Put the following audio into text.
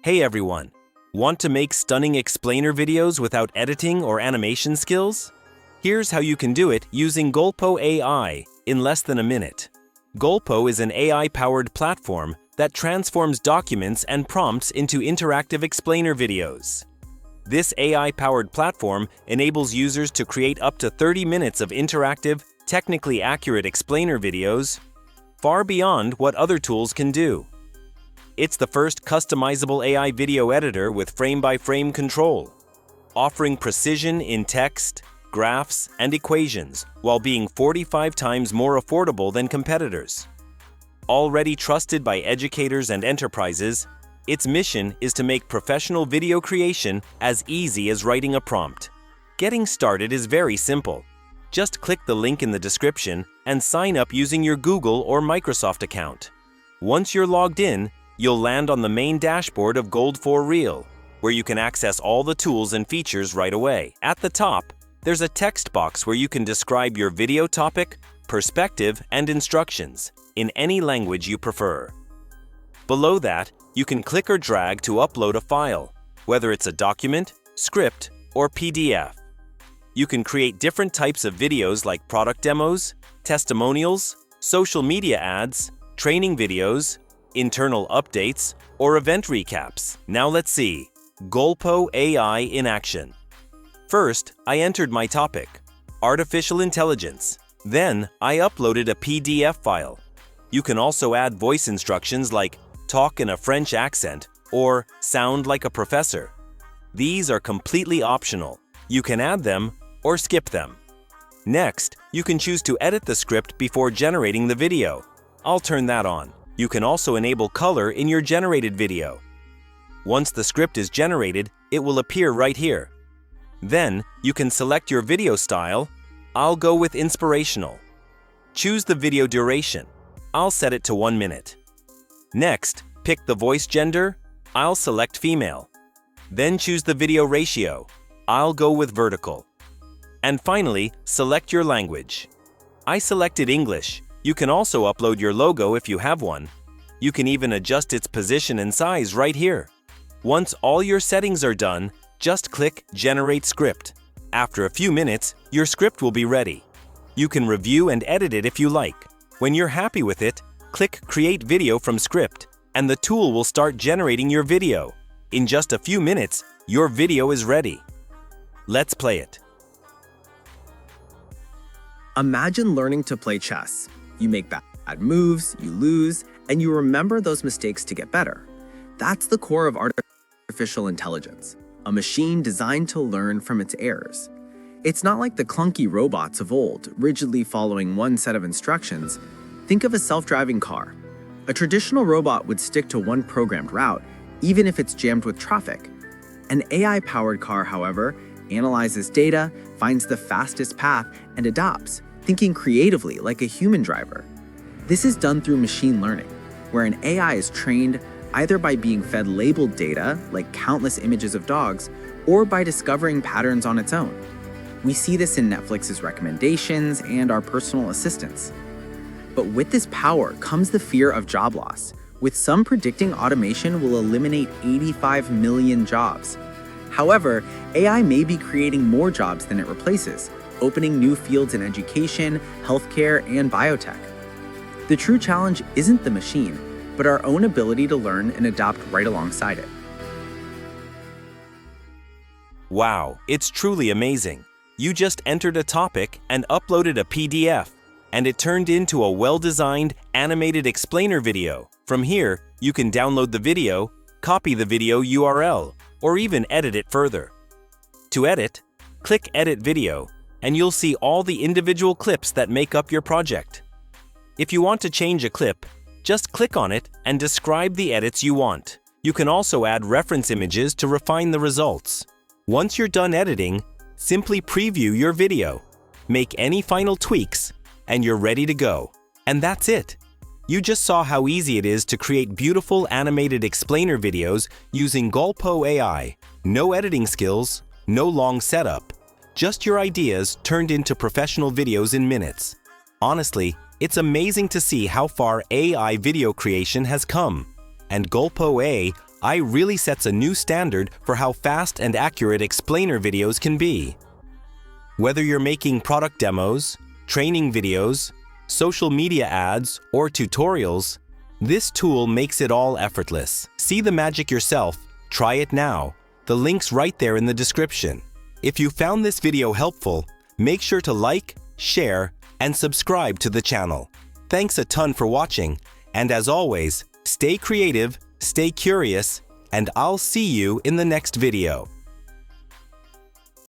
Hey everyone! Want to make stunning explainer videos without editing or animation skills? Here's how you can do it using Gulpo AI in less than a minute. Gulpo is an AI-powered platform that transforms documents and prompts into interactive explainer videos. This AI-powered platform enables users to create up to 30 minutes of interactive, technically accurate explainer videos, far beyond what other tools can do. It's the first customizable AI video editor with frame-by-frame control, offering precision in text, graphs, and equations while being 45 times more affordable than competitors. Already trusted by educators and enterprises, its mission is to make professional video creation as easy as writing a prompt. Getting started is very simple. Just click the link in the description and sign up using your Google or Microsoft account. Once you're logged in, you'll land on the main dashboard of Gold for Real, where you can access all the tools and features right away. At the top, there's a text box where you can describe your video topic, perspective, and instructions in any language you prefer. Below that, you can click or drag to upload a file, whether it's a document, script, or PDF. You can create different types of videos like product demos, testimonials, social media ads, training videos, internal updates, or event recaps. Now let's see Golpo AI in action. First, I entered my topic, artificial intelligence. Then, I uploaded a PDF file. You can also add voice instructions like talk in a French accent or sound like a professor. These are completely optional. You can add them or skip them. Next, you can choose to edit the script before generating the video. I'll turn that on. You can also enable color in your generated video. Once the script is generated, it will appear right here. Then, you can select your video style. I'll go with inspirational. Choose the video duration. I'll set it to 1 minute. Next, pick the voice gender. I'll select female. Then choose the video ratio. I'll go with vertical. And finally, select your language. I selected English. You can also upload your logo if you have one. You can even adjust its position and size right here. Once all your settings are done, just click Generate Script. After a few minutes, your script will be ready. You can review and edit it if you like. When you're happy with it, click Create Video from Script, and the tool will start generating your video. In just a few minutes, your video is ready. Let's play it. Imagine learning to play chess. You make bad moves, you lose, and you remember those mistakes to get better. That's the core of artificial intelligence, a machine designed to learn from its errors. It's not like the clunky robots of old, rigidly following one set of instructions. Think of a self-driving car. A traditional robot would stick to one programmed route, even if it's jammed with traffic. An AI-powered car, however, analyzes data, finds the fastest path, and adapts, thinking creatively like a human driver. This is done through machine learning, where an AI is trained either by being fed labeled data, like countless images of dogs, or by discovering patterns on its own. We see this in Netflix's recommendations and our personal assistants. But with this power comes the fear of job loss, with some predicting automation will eliminate 85 million jobs. However, AI may be creating more jobs than it replaces, opening new fields in education, healthcare, and biotech. The true challenge isn't the machine, but our own ability to learn and adapt right alongside it. Wow, it's truly amazing. You just entered a topic and uploaded a PDF, and it turned into a well-designed, animated explainer video. From here, you can download the video, copy the video URL, or even edit it further. To edit, click Edit Video, and you'll see all the individual clips that make up your project. If you want to change a clip, just click on it and describe the edits you want. You can also add reference images to refine the results. Once you're done editing, simply preview your video, make any final tweaks, and you're ready to go. And that's it. You just saw how easy it is to create beautiful animated explainer videos using Golpo AI. No editing skills, no long setup. Just your ideas turned into professional videos in minutes. Honestly, it's amazing to see how far AI video creation has come. And Gulpo AI AI really sets a new standard for how fast and accurate explainer videos can be. Whether you're making product demos, training videos, social media ads, or tutorials, this tool makes it all effortless. See the magic yourself. Try it now. The link's right there in the description. If you found this video helpful, make sure to like, share, and subscribe to the channel. Thanks a ton for watching, and as always, stay creative, stay curious, and I'll see you in the next video.